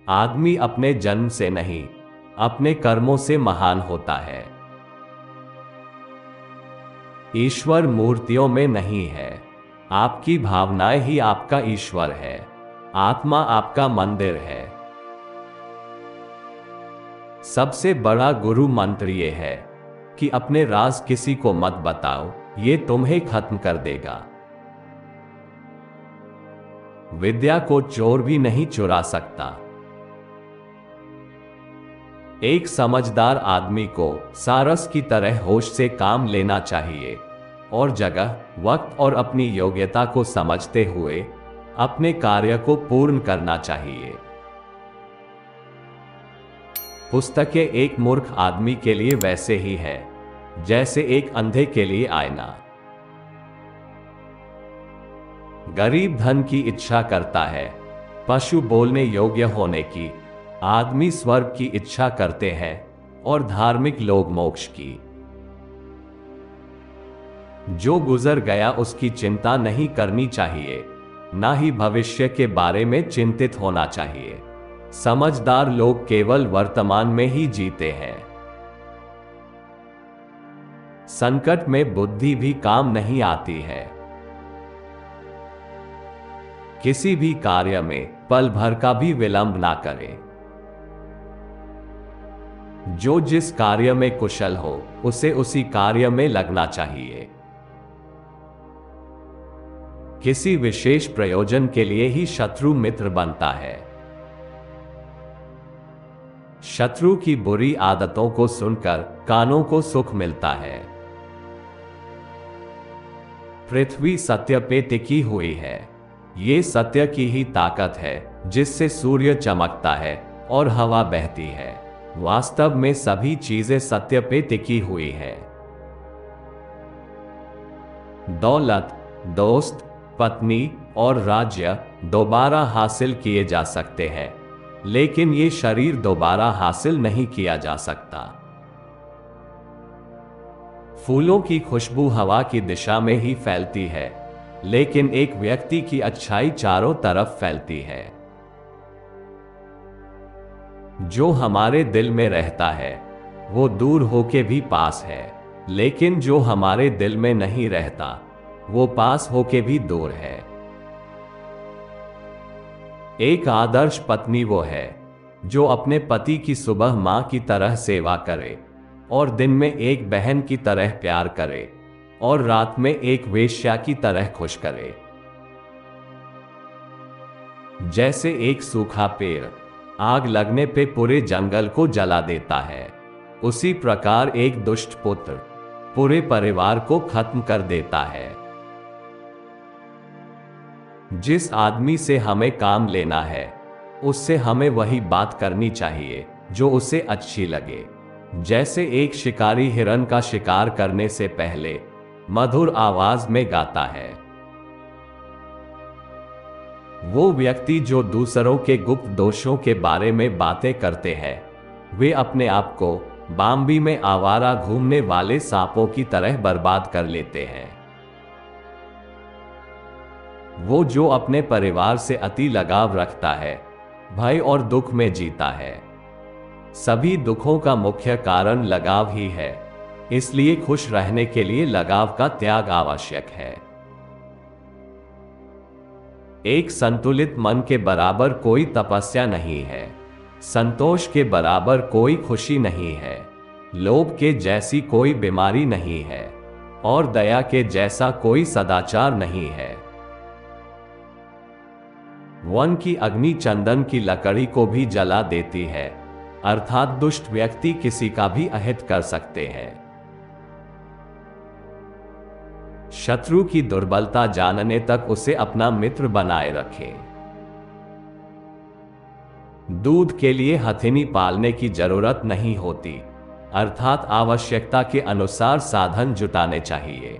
आदमी अपने जन्म से नहीं, अपने कर्मों से महान होता है। ईश्वर मूर्तियों में नहीं है, आपकी भावनाएं ही आपका ईश्वर है। आत्मा आपका मंदिर है। सबसे बड़ा गुरु मंत्र ये है कि अपने राज किसी को मत बताओ, ये तुम्हें खत्म कर देगा। विद्या को चोर भी नहीं चुरा सकता। एक समझदार आदमी को सारस की तरह होश से काम लेना चाहिए और जगह, वक्त और अपनी योग्यता को समझते हुए अपने कार्य को पूर्ण करना चाहिए। पुस्तकें एक मूर्ख आदमी के लिए वैसे ही है जैसे एक अंधे के लिए आईना। गरीब धन की इच्छा करता है, पशु बोलने योग्य होने की, आदमी स्वर्ग की इच्छा करते हैं और धार्मिक लोग मोक्ष की। जो गुजर गया उसकी चिंता नहीं करनी चाहिए, ना ही भविष्य के बारे में चिंतित होना चाहिए। समझदार लोग केवल वर्तमान में ही जीते हैं। संकट में बुद्धि भी काम नहीं आती है। किसी भी कार्य में पल भर का भी विलंब ना करें। जो जिस कार्य में कुशल हो उसे उसी कार्य में लगना चाहिए। किसी विशेष प्रयोजन के लिए ही शत्रु मित्र बनता है। शत्रु की बुरी आदतों को सुनकर कानों को सुख मिलता है। पृथ्वी सत्य पे टिकी हुई है। ये सत्य की ही ताकत है जिससे सूर्य चमकता है और हवा बहती है। वास्तव में सभी चीजें सत्य पे टिकी हुई है। दौलत, दोस्त, पत्नी और राज्य दोबारा हासिल किए जा सकते हैं, लेकिन ये शरीर दोबारा हासिल नहीं किया जा सकता। फूलों की खुशबू हवा की दिशा में ही फैलती है, लेकिन एक व्यक्ति की अच्छाई चारों तरफ फैलती है। जो हमारे दिल में रहता है वो दूर होके भी पास है, लेकिन जो हमारे दिल में नहीं रहता वो पास होके भी दूर है। एक आदर्श पत्नी वो है जो अपने पति की सुबह मां की तरह सेवा करे और दिन में एक बहन की तरह प्यार करे और रात में एक वेश्या की तरह खुश करे। जैसे एक सूखा पेड़ आग लगने पे पूरे जंगल को जला देता है, उसी प्रकार एक दुष्ट पुत्र पूरे परिवार को खत्म कर देता है। जिस आदमी से हमें काम लेना है उससे हमें वही बात करनी चाहिए जो उसे अच्छी लगे। जैसे एक शिकारी हिरन का शिकार करने से पहले मधुर आवाज में गाता है। वो व्यक्ति जो दूसरों के गुप्त दोषों के बारे में बातें करते हैं वे अपने आप को बाम्बी में आवारा घूमने वाले सांपों की तरह बर्बाद कर लेते हैं। वो जो अपने परिवार से अति लगाव रखता है भय और दुख में जीता है। सभी दुखों का मुख्य कारण लगाव ही है, इसलिए खुश रहने के लिए लगाव का त्याग आवश्यक है। एक संतुलित मन के बराबर कोई तपस्या नहीं है, संतोष के बराबर कोई खुशी नहीं है, लोभ के जैसी कोई बीमारी नहीं है और दया के जैसा कोई सदाचार नहीं है। वन की अग्नि चंदन की लकड़ी को भी जला देती है, अर्थात दुष्ट व्यक्ति किसी का भी अहित कर सकते हैं। शत्रु की दुर्बलता जानने तक उसे अपना मित्र बनाए रखें। दूध के लिए हथिनी पालने की जरूरत नहीं होती, अर्थात आवश्यकता के अनुसार साधन जुटाने चाहिए।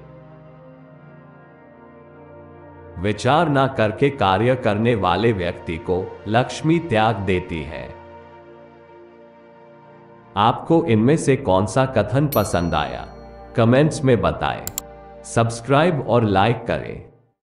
विचार ना करके कार्य करने वाले व्यक्ति को लक्ष्मी त्याग देती है। आपको इनमें से कौन सा कथन पसंद आया, कमेंट्स में बताएं। सब्सक्राइब और लाइक करें।